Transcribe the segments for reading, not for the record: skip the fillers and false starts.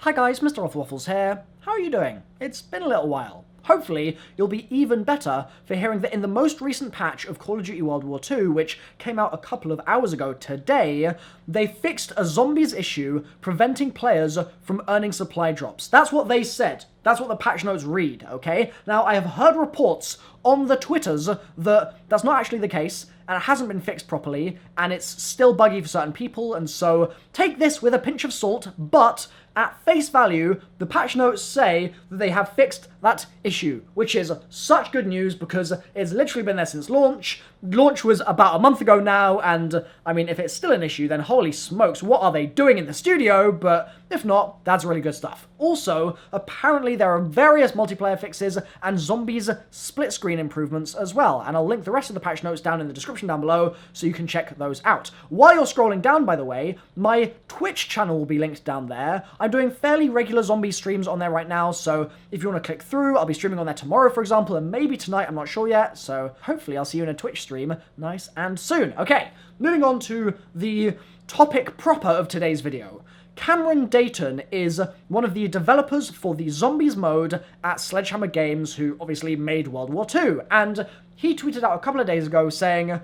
Hi guys, MrRoflWaffles here. How are you doing? It's been a little while. Hopefully, you'll be even better for hearing that in the most recent patch of Call of Duty World War II, which came out a couple of hours ago today, they fixed a zombies issue preventing players from earning supply drops. That's what they said. That's what the patch notes read, okay? Now, I have heard reports on the Twitters that that's not actually the case, and it hasn't been fixed properly, and it's still buggy for certain people, and so take this with a pinch of salt, but at face value, the patch notes say that they have fixed that issue, which is such good news because it's literally been there since launch. Launch was about a month ago now, and I mean, if it's still an issue, then holy smokes, what are they doing in the studio? But if not, that's really good stuff. Also, apparently there are various multiplayer fixes and zombies split screen improvements as well, and I'll link the rest of the patch notes down in the description down below so you can check those out. While you're scrolling down, by the way, my Twitch channel will be linked down there. I'm doing fairly regular zombie streams on there right now, so if you want to click through, I'll be streaming on there tomorrow, for example, and maybe tonight, I'm not sure yet, so hopefully I'll see you in a Twitch stream nice and soon. Okay, moving on to the topic proper of today's video. Cameron Dayton is one of the developers for the Zombies mode at Sledgehammer Games, who obviously made World War II, and he tweeted out a couple of days ago saying,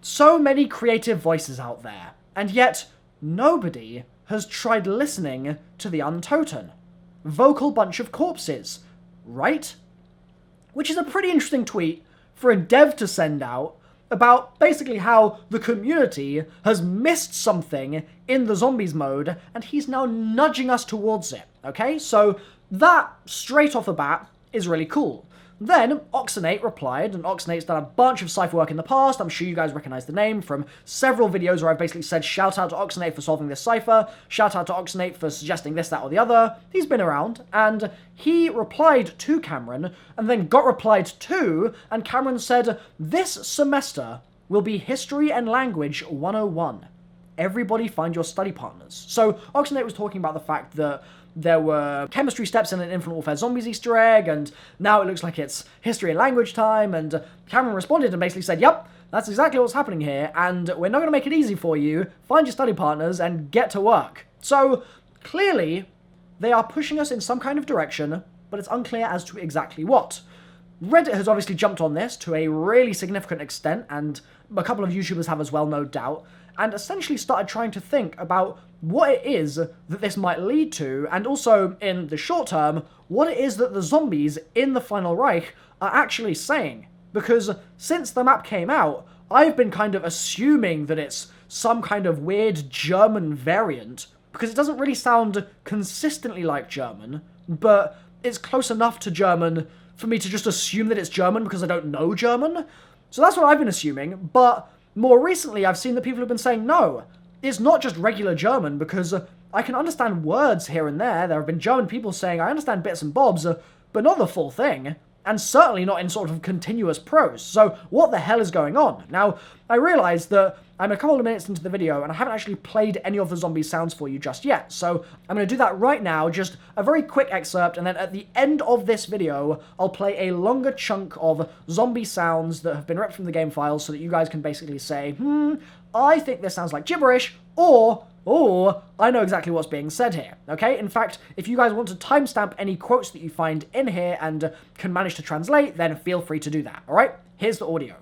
"So many creative voices out there, and yet nobody has tried listening to the Untoten. Vocal bunch of corpses, right?" Which is a pretty interesting tweet for a dev to send out about basically how the community has missed something in the Zombies mode, and he's now nudging us towards it, okay? So that, straight off the bat, is really cool. Then, Oxenate replied, and Oxenate's done a bunch of cypher work in the past. I'm sure you guys recognize the name from several videos where I've basically said shout out to Oxenate for solving this cypher, shout out to Oxenate for suggesting this, that, or the other. He's been around, and he replied to Cameron, and then got replied to, and Cameron said, "This semester will be History and Language 101. Everybody find your study partners." So, Oxenate was talking about the fact that there were chemistry steps in an Infinite Warfare Zombies Easter egg, and now it looks like it's history and language time, and Cameron responded and basically said, "Yep, that's exactly what's happening here, and we're not going to make it easy for you. Find your study partners and get to work." So, clearly, they are pushing us in some kind of direction, but it's unclear as to exactly what. Reddit has obviously jumped on this to a really significant extent, and a couple of YouTubers have as well, no doubt, and essentially started trying to think about what it is that this might lead to, and also, in the short term, what it is that the zombies in the Final Reich are actually saying. Because since the map came out, I've been kind of assuming that it's some kind of weird German variant, because it doesn't really sound consistently like German, but it's close enough to German for me to just assume that it's German because I don't know German. So that's what I've been assuming, but more recently I've seen that people have been saying, no, it's not just regular German, because I can understand words here and there. There have been German people saying, I understand bits and bobs, but not the full thing. And certainly not in sort of continuous prose. So what the hell is going on? Now, I realise that I'm a couple of minutes into the video and I haven't actually played any of the zombie sounds for you just yet. So I'm going to do that right now, just a very quick excerpt, and then at the end of this video, I'll play a longer chunk of zombie sounds that have been ripped from the game files so that you guys can basically say, I think this sounds like gibberish, or I know exactly what's being said here, okay? In fact, if you guys want to timestamp any quotes that you find in here and can manage to translate, then feel free to do that, alright? Here's the audio.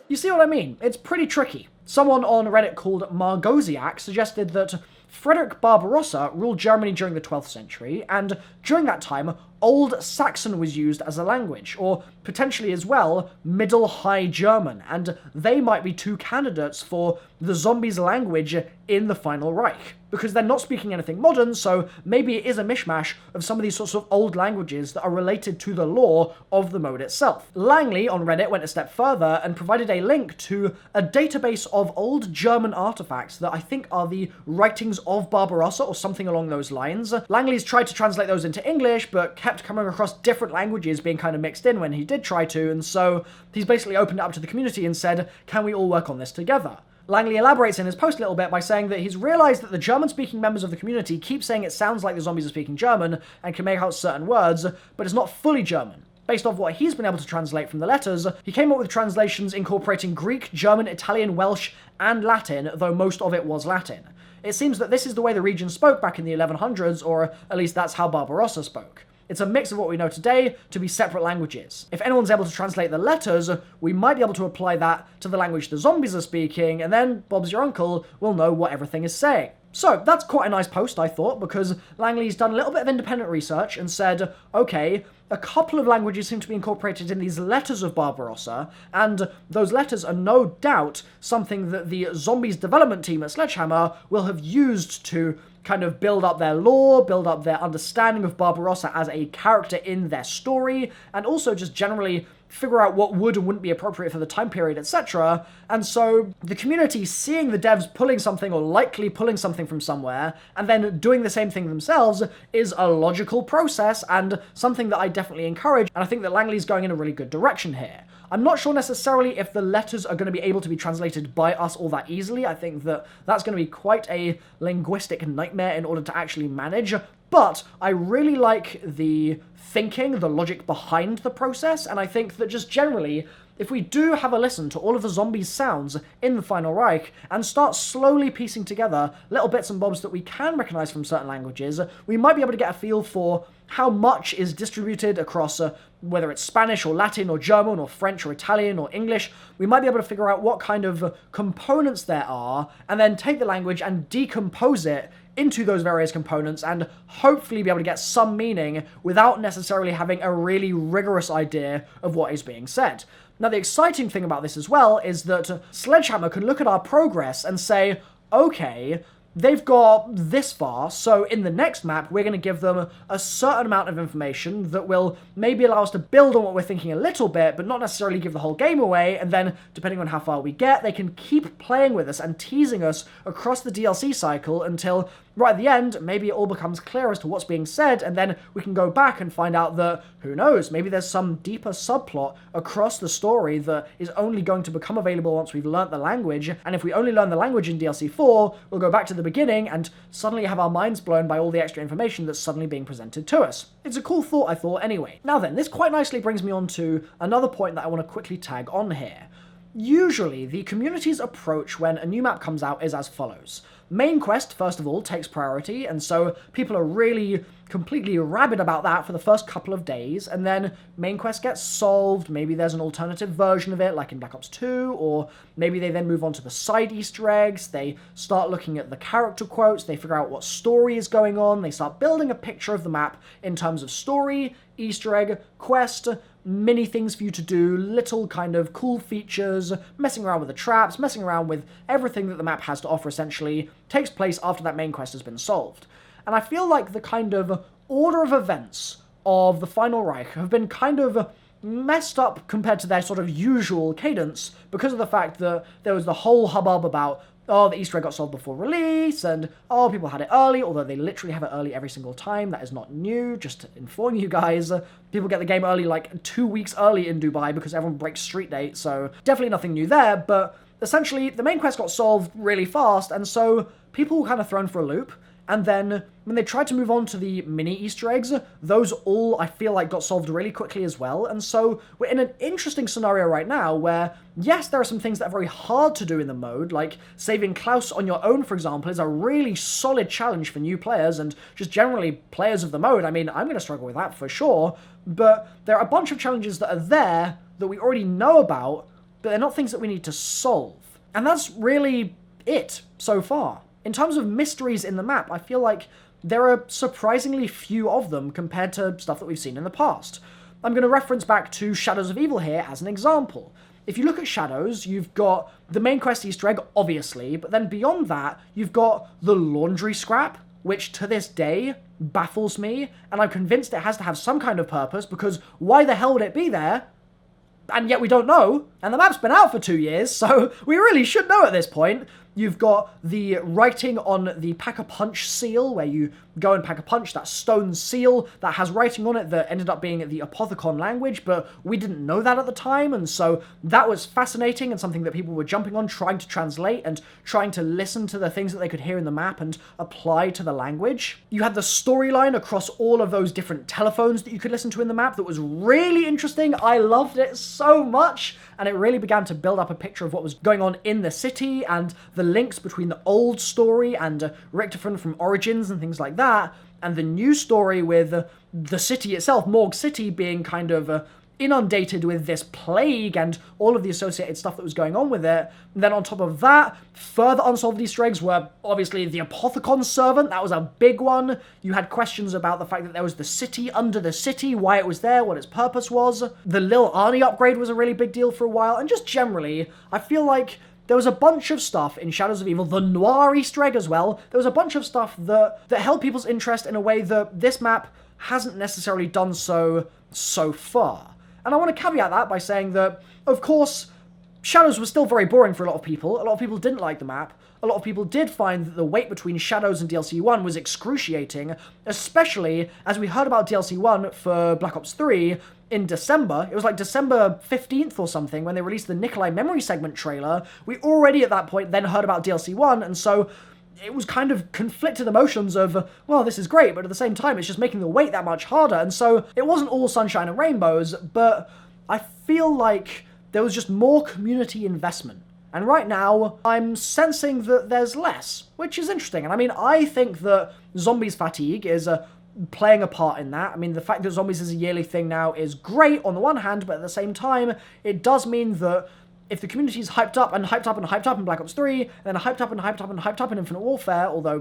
You see what I mean? It's pretty tricky. Someone on Reddit called Margosiak suggested that Frederick Barbarossa ruled Germany during the 12th century, and during that time, Old Saxon was used as a language, or potentially as well, Middle High German, and they might be two candidates for the zombies' language in the Final Reich. Because they're not speaking anything modern, so maybe it is a mishmash of some of these sorts of old languages that are related to the lore of the mode itself. Langley on Reddit went a step further and provided a link to a database of old German artifacts that I think are the writings of Barbarossa or something along those lines. Langley's tried to translate those into English, but kept coming across different languages being kind of mixed in when he did try to, and so he's basically opened it up to the community and said, can we all work on this together? Langley elaborates in his post a little bit by saying that he's realized that the German-speaking members of the community keep saying it sounds like the zombies are speaking German and can make out certain words, but it's not fully German. Based off what he's been able to translate from the letters, he came up with translations incorporating Greek, German, Italian, Welsh, and Latin, though most of it was Latin. It seems that this is the way the region spoke back in the 1100s, or at least that's how Barbarossa spoke. It's a mix of what we know today to be separate languages. If anyone's able to translate the letters, we might be able to apply that to the language the zombies are speaking, and then Bob's your uncle will know what everything is saying. So, that's quite a nice post, I thought, because Langley's done a little bit of independent research and said, okay, a couple of languages seem to be incorporated in these letters of Barbarossa, and those letters are no doubt something that the Zombies development team at Sledgehammer will have used to kind of build up their lore, build up their understanding of Barbarossa as a character in their story, and also just generally figure out what would and wouldn't be appropriate for the time period, etc. And so the community seeing the devs pulling something or likely pulling something from somewhere and then doing the same thing themselves is a logical process and something that I definitely encourage, and I think that Langley's going in a really good direction here. I'm not sure necessarily if the letters are going to be able to be translated by us all that easily. I think that that's going to be quite a linguistic nightmare in order to actually manage, but I really like the thinking, the logic behind the process, and I think that just generally, if we do have a listen to all of the zombies' sounds in the Final Reich and start slowly piecing together little bits and bobs that we can recognise from certain languages, we might be able to get a feel for how much is distributed across whether it's Spanish or Latin or German or French or Italian or English. We might be able to figure out what kind of components there are and then take the language and decompose it into those various components and hopefully be able to get some meaning without necessarily having a really rigorous idea of what is being said. Now, the exciting thing about this as well is that Sledgehammer can look at our progress and say, okay, they've got this far, so in the next map, we're going to give them a certain amount of information that will maybe allow us to build on what we're thinking a little bit, but not necessarily give the whole game away, and then, depending on how far we get, they can keep playing with us and teasing us across the DLC cycle until, right at the end, maybe it all becomes clear as to what's being said, and then we can go back and find out that, who knows, maybe there's some deeper subplot across the story that is only going to become available once we've learnt the language, and if we only learn the language in DLC 4, we'll go back to the beginning and suddenly have our minds blown by all the extra information that's suddenly being presented to us. It's a cool thought, I thought, anyway. Now then, this quite nicely brings me on to another point that I want to quickly tag on here. Usually, the community's approach when a new map comes out is as follows. Main quest, first of all, takes priority, and so people are really completely rabid about that for the first couple of days, and then main quest gets solved, maybe there's an alternative version of it, like in Black Ops 2, or maybe they then move on to the side Easter eggs, they start looking at the character quotes, they figure out what story is going on, they start building a picture of the map in terms of story, Easter egg, quest, mini things for you to do, little kind of cool features, messing around with the traps, messing around with everything that the map has to offer essentially, takes place after that main quest has been solved. And I feel like the kind of order of events of the Final Reich have been kind of messed up compared to their sort of usual cadence because of the fact that there was the whole hubbub about, oh, the Easter egg got solved before release, and, oh, people had it early, although they literally have it early every single time. That is not new, just to inform you guys. People get the game early, like, 2 weeks early in Dubai because everyone breaks street date, so definitely nothing new there, but essentially, the main quest got solved really fast, and so people were kind of thrown for a loop. And then, when they tried to move on to the mini Easter eggs, those all, I feel like, got solved really quickly as well. And so, we're in an interesting scenario right now where, yes, there are some things that are very hard to do in the mode, like saving Klaus on your own, for example, is a really solid challenge for new players, and just generally players of the mode. I mean, I'm going to struggle with that for sure, but there are a bunch of challenges that are there that we already know about, but they're not things that we need to solve. And that's really it so far. In terms of mysteries in the map, I feel like there are surprisingly few of them compared to stuff that we've seen in the past. I'm going to reference back to Shadows of Evil here as an example. If you look at Shadows, you've got the main quest Easter egg, obviously, but then beyond that, you've got the laundry scrap, which to this day baffles me, and I'm convinced it has to have some kind of purpose, because why the hell would it be there? And yet we don't know. And the map's been out for 2 years, so we really should know at this point. You've got the writing on the Pack-a-Punch seal, where you go and pack a punch, that stone seal that has writing on it that ended up being the Apothicon language, but we didn't know that at the time, and so that was fascinating and something that people were jumping on, trying to translate and trying to listen to the things that they could hear in the map and apply to the language. You had the storyline across all of those different telephones that you could listen to in the map that was really interesting. I loved it so much, and it really began to build up a picture of what was going on in the city and the links between the old story and Richtofen from Origins and things like that, and the new story with the city itself, Morgue City, being kind of inundated with this plague and all of the associated stuff that was going on with it. And then on top of that, further unsolved Easter eggs were obviously the Apothicon servant. That was a big one. You had questions about the fact that there was the city under the city, why it was there, what its purpose was. The Lil Arnie upgrade was a really big deal for a while, and just generally, I feel like there was a bunch of stuff in Shadows of Evil, the Noir Easter egg as well. There was a bunch of stuff that held people's interest in a way that this map hasn't necessarily done so far. And I want to caveat that by saying that, of course, Shadows was still very boring for a lot of people. A lot of people didn't like the map. A lot of people did find that the wait between Shadows and DLC 1 was excruciating, especially as we heard about DLC 1 for Black Ops 3 in December. It was like December 15th or something when they released the Nikolai Memory Segment trailer. We already at that point then heard about DLC 1, and so it was kind of conflicted emotions of, well, this is great, but at the same time, it's just making the wait that much harder. And so it wasn't all sunshine and rainbows, but I feel like there was just more community investment. And right now, I'm sensing that there's less, which is interesting. And I mean, I think that Zombies fatigue is playing a part in that. I mean, the fact that Zombies is a yearly thing now is great on the one hand, but at the same time, it does mean that if the community's hyped up and hyped up and hyped up in Black Ops 3, and then hyped up and hyped up and hyped up in Infinite Warfare, although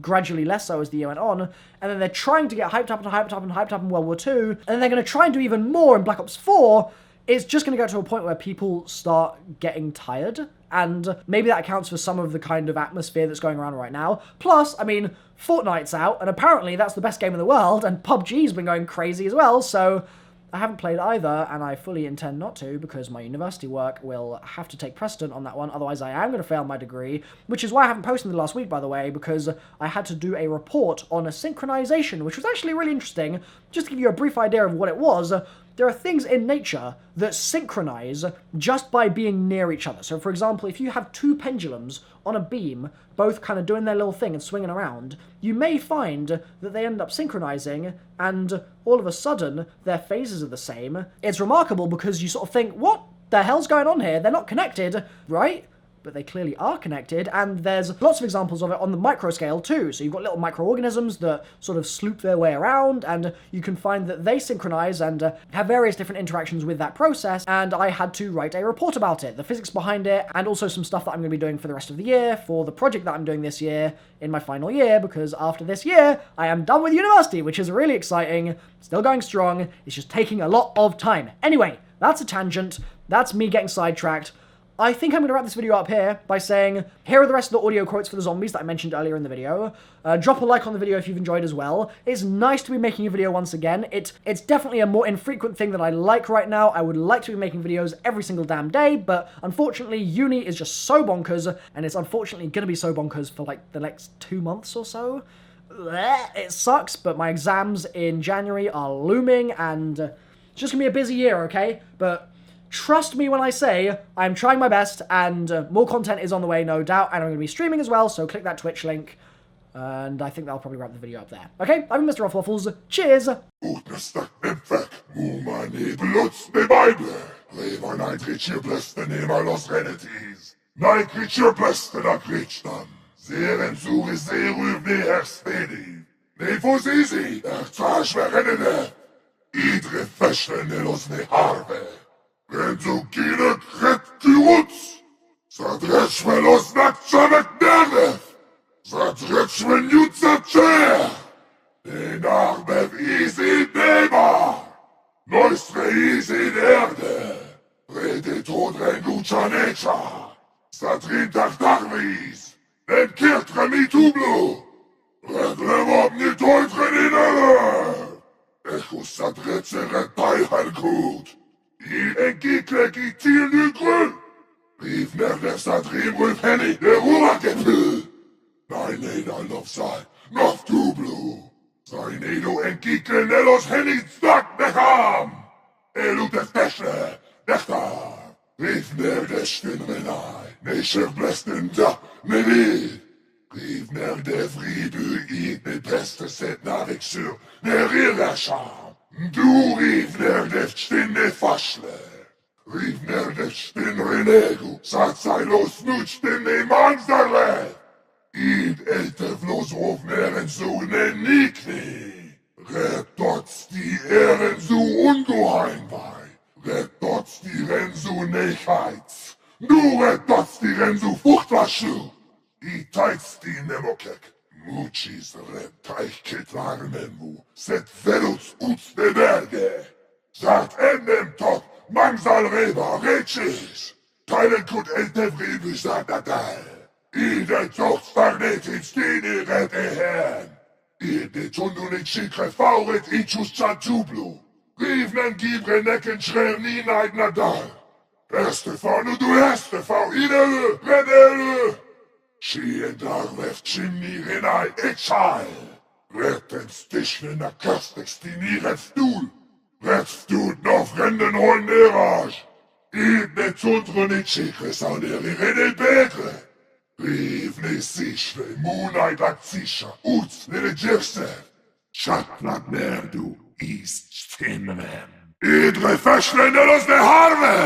gradually less so as the year went on, and then they're trying to get hyped up and hyped up and hyped up in World War 2, and then they're going to try and do even more in Black Ops 4, it's just going to go to a point where people start getting tired, and maybe that accounts for some of the kind of atmosphere that's going around right now. Plus, I mean, Fortnite's out, and apparently that's the best game in the world, and PUBG's been going crazy as well, so I haven't played either, and I fully intend not to, because my university work will have to take precedent on that one, otherwise I am going to fail my degree, which is why I haven't posted the last week, by the way, because I had to do a report on a synchronization, which was actually really interesting. Just to give you a brief idea of what it was, there are things in nature that synchronize just by being near each other. So, for example, if you have two pendulums on a beam, both kind of doing their little thing and swinging around, you may find that they end up synchronizing, and all of a sudden, their phases are the same. It's remarkable because you sort of think, what the hell's going on here? They're not connected, right? But they clearly are connected, and there's lots of examples of it on the micro scale too. So you've got little microorganisms that sort of sloop their way around, and you can find that they synchronize and have various different interactions with that process, and I had to write a report about it, the physics behind it, and also some stuff that I'm going to be doing for the rest of the year, for the project that I'm doing this year, in my final year, because after this year, I am done with university, which is really exciting, still going strong, it's just taking a lot of time. Anyway, that's a tangent, that's me getting sidetracked. I think I'm going to wrap this video up here by saying, here are the rest of the audio quotes for the zombies that I mentioned earlier in the video. Drop a like on the video if you've enjoyed as well. It's nice to be making a video once again. It's definitely a more infrequent thing that I like right now. I would like to be making videos every single damn day, but unfortunately, uni is just so bonkers, and it's unfortunately going to be so bonkers for like the next 2 months or so. It sucks, but my exams in January are looming, and it's just going to be a busy year, okay? But trust me when I say I'm trying my best, and more content is on the way, no doubt, and I'm going to be streaming as well, so click that Twitch link, and I think that'll probably wrap the video up there. Okay, I've been MrRoflWaffles. Cheers! Benzokine kretkiruts, zadrečmelos na čamek nerdev, zadrečmenjuca čer, nenarbev easy nema, nostre easy nerde, redetodren lučaneča, zadrintach darvis, nen kirtremi tublo, redlevobni tojtreninele, echus zadreceret tajhan kut, enkikle til nu grøn. Riv nærmest sig dream with Henny, det ruller gefühl. Nej, der lov sig, noch du blue. Sein Edo enkikle nellos Henny stak med ham. Elu det fæsle, nektar. Riv nærmest stinrenai, næscher blæsten da, med vid. Riv nærmest friby i det bedste sæt naviksur, nærriller charm. Du riv nærmest stinne fasle. Riv nærmest stinrenego, sat sig los nut stinne manzarle. Id eltevlos rov meren sugne nikni. Red dots die Ehren so ungeheim bei. Red dots die Ren so nechheits. Du red dots die Ren so fuchtwaschu. I teits die nemokek. Muchis red teichkit larmemu. Set velos uts de berge. Sat ennem tot mangsal reba rechis. Teilen kut eltevribu satadal. I det tocht stagnet in stine red ehen. I det tundunik chikre fauret I chus chatublu. Rivnen gibre nekken schrer ni neid nadal. Erste fau nu du erste fau idele, redele. Schien darwef chimni renai echal. Retten stichne na kastex die ni redstuhl. Redstut no frenden hoin erage. I det tundunik chikre sauneri redel betre. Rivne sichve, munai lak sicha, uts nere djerse. Chatlat nerdu, ist stinnem. Idre fäschlendelos de harve.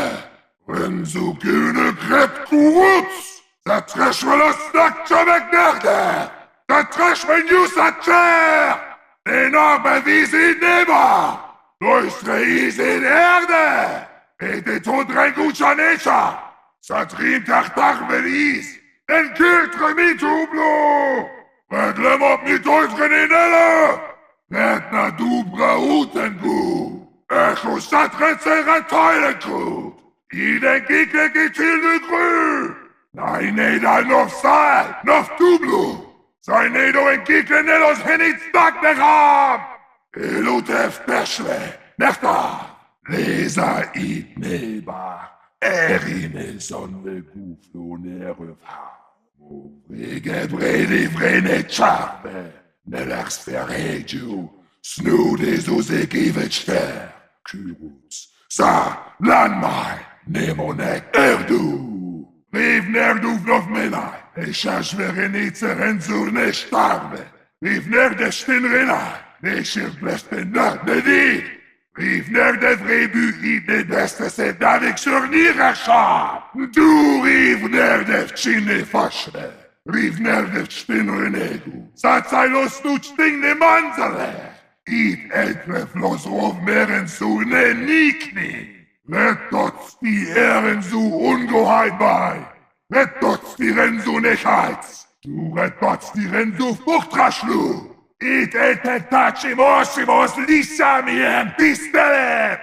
Renzu gune gret kuruts. Da treschvelos nakchabek nerde. Da treschven jusatcher. Den arme visi neba. Neustre is in erde. Ede tondren guchanecha. Satrim tachtach velis. En kiltre mi tublo! Redlem op mi teufren in elle! Red na dubra utenbu! Echo sat retzere teilenkrut! I den kikle gitil nu gru! Nein, da noch sei, noch dublo! Sein edo en kikle nelos henit stak necham! Elutef beschle, nechta! Lesa it neba! Erine sonne guflo neröfha! Rege bredi vrene charpe, nelaks ferregiu, snude so se givet ster, kuruts, sa, lanmai, nemonek erdu. Riv nerdu vnov menai, eshash verenitze renzur ne starve, riv nerde stinrenai, neshir blesten nat nedid, riv nerde vrebu I de beste se davik sur nirachab. Du riv nerde vchine fashle. Riv nerde vchtinrenegu. Satsailos nu stingne manzale. Id eltreflos rov meren su ne nikni. Red dots die Ehren su ungeheit bei. Red dots die Rensu nechheits. Du red dots die Rensu fuchtraschlu. Id etetachimosimos lisamien pistele.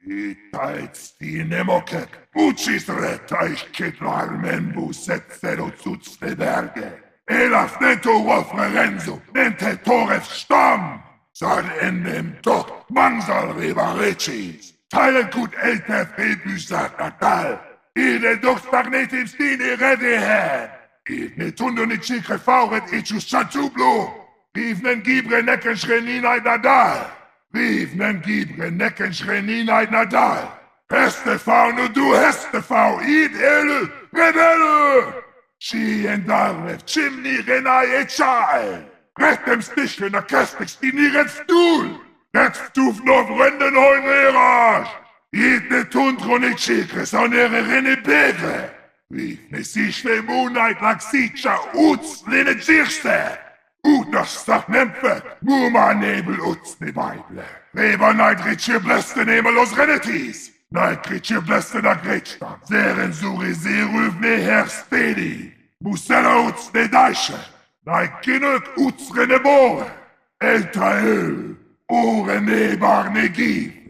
Id teits die nemokek. Uchis rettaich kitlar menbu setzero zuts de berge. Elaf neto wofrerenzo, nente toref stam. Sal ennem tot mansal rebarechis. Teilen gut eltef rebüsat natal. Ide doch stagnetim stine redehen. Id ne tundo ni chikre fauret ichus chatublo. Rivnen gibre necken schreninait nadal. Rivnen gibre necken schreninait nadal. Heste fau nu du heste fau, id ele, rebelle! Chi en darref, chimni renai etchael. Rettem stichel na kestex die ni redstuhl. Redstuf no vrenden hoin erage. Id ne tundronik chikres on ere rene bedre. Rivne sichve munait lak sicha uts lene jirste. Ut noch stak nempfe, muma nebel uts ne Beible. Reber neid ritche bläste nemelos renetis. Neid ritche bläste na gretstam. Seren suri seruvne her spedi. Musella uts ne deiche. Neid kinuk uts rene bore. Eltra el, ore ne bar ne giv.